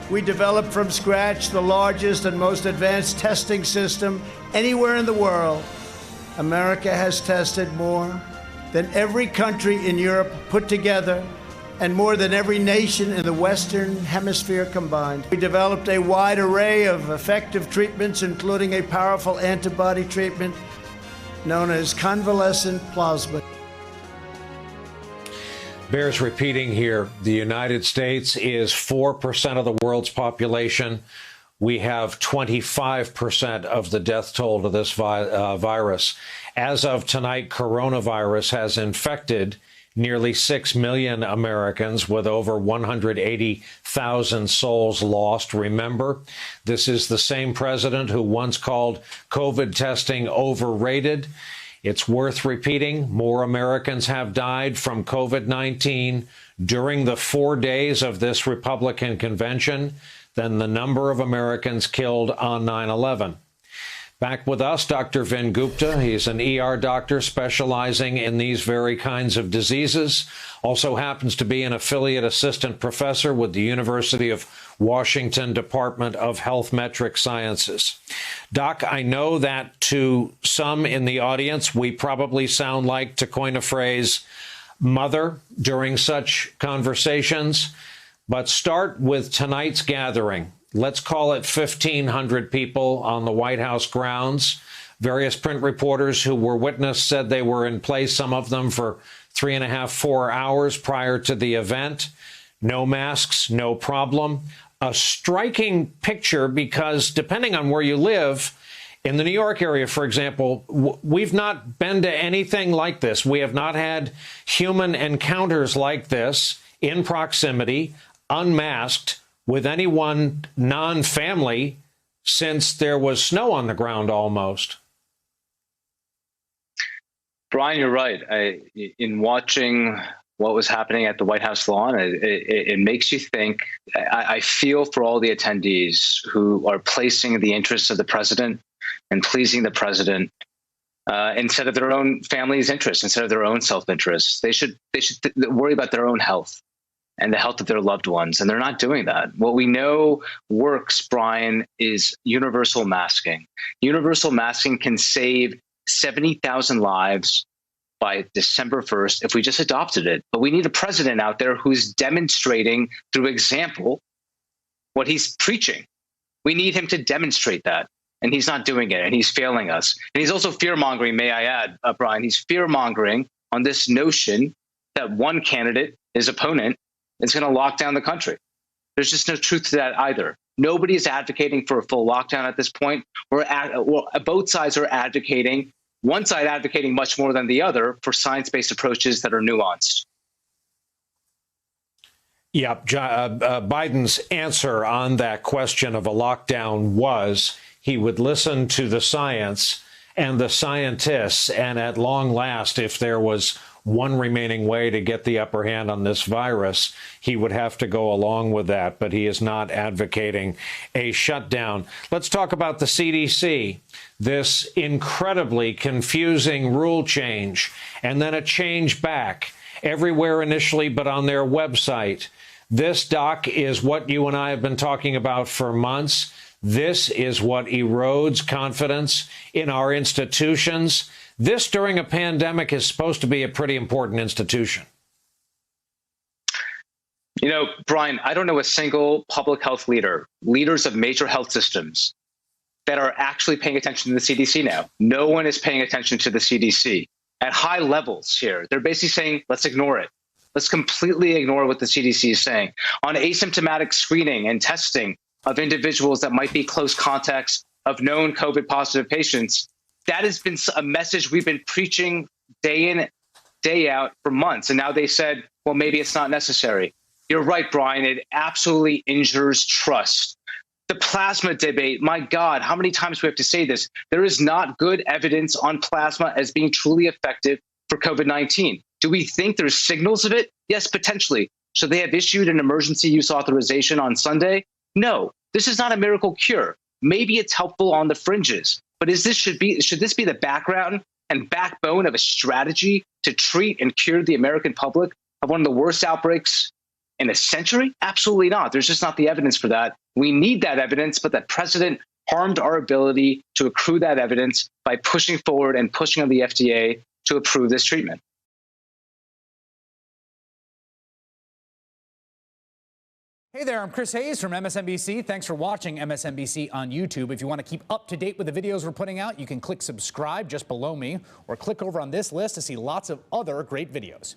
We developed from scratch the largest and most advanced testing system anywhere in the world. America has tested more than every country in Europe put together and more than every nation in the Western Hemisphere combined. We developed a wide array of effective treatments, including a powerful antibody treatment known as convalescent plasma. Bears repeating here, the United States is 4% of the world's population. We have 25% of the death toll to this virus. As of tonight, coronavirus has infected nearly 6 million Americans, with over 180,000 souls lost. Remember, this is the same president who once called COVID testing overrated. It's worth repeating, more Americans have died from COVID-19 during the 4 days of this Republican convention than the number of Americans killed on 9/11. Back with us, Dr. Vin Gupta. He's an ER doctor specializing in these very kinds of diseases. Also happens to be an affiliate assistant professor with the University of Washington Department of Health Metric Sciences. Doc, I know that to some in the audience, we probably sound like, to coin a phrase, mother during such conversations. But start with tonight's gathering. Let's call it 1,500 people on the White House grounds. Various print reporters who were witness said they were in place, some of them for 3.5, 4 hours prior to the event. No masks, no problem. A striking picture because depending on where you live, in the New York area, for example, we've not been to anything like this. We have not had human encounters like this in proximity, unmasked, with anyone non-family since there was snow on the ground almost. Brian, you're right. In watching what was happening at the White House lawn, it makes you think. I feel for all the attendees who are placing the interests of the president and pleasing the president instead of their own family's interests, instead of their own self-interest. They should worry about their own health and the health of their loved ones, and they're not doing that. What we know works, Brian, is universal masking. Universal masking can save 70,000 lives by December 1st if we just adopted it. But we need a president out there who's demonstrating through example what he's preaching. We need him to demonstrate that, and he's not doing it, and he's failing us. And he's also fear-mongering, may I add, Brian. He's fear-mongering on this notion that one candidate, his opponent, is going to lock down the country. There's just no truth to that either. Nobody is advocating for a full lockdown at this point. Both sides are advocating, one side advocating much more than the other for science-based approaches that are nuanced. Yeah, Biden's answer on that question of a lockdown was he would listen to the science and the scientists, and at long last, if there was one remaining way to get the upper hand on this virus, he would have to go along with that, but he is not advocating a shutdown. Let's talk about the CDC. This incredibly confusing rule change, and then a change back everywhere initially, but on their website. This, Doc, is what you and I have been talking about for months. This is what erodes confidence in our institutions. This, during a pandemic, is supposed to be a pretty important institution. You know, Brian, I don't know a single public health leaders of major health systems that are actually paying attention to the CDC now. No one is paying attention to the CDC at high levels here. They're basically saying, let's ignore it. Let's completely ignore what the CDC is saying. On asymptomatic screening and testing of individuals that might be close contacts of known COVID positive patients, that has been a message we've been preaching day in, day out for months. And now they said, well, maybe it's not necessary. You're right, Brian. It absolutely injures trust. The plasma debate, my God, how many times do we have to say this? There is not good evidence on plasma as being truly effective for COVID-19. Do we think there's signals of it? Yes, potentially. Should they have issued an emergency use authorization on Sunday? No, this is not a miracle cure. Maybe it's helpful on the fringes. But should this be the background and backbone of a strategy to treat and cure the American public of one of the worst outbreaks in a century? Absolutely not. There's just not the evidence for that. We need that evidence, but that precedent harmed our ability to accrue that evidence by pushing forward and pushing on the FDA to approve this treatment. Hey there, I'm Chris Hayes from MSNBC. Thanks for watching MSNBC on YouTube. If you want to keep up to date with the videos we're putting out, you can click subscribe just below me or click over on this list to see lots of other great videos.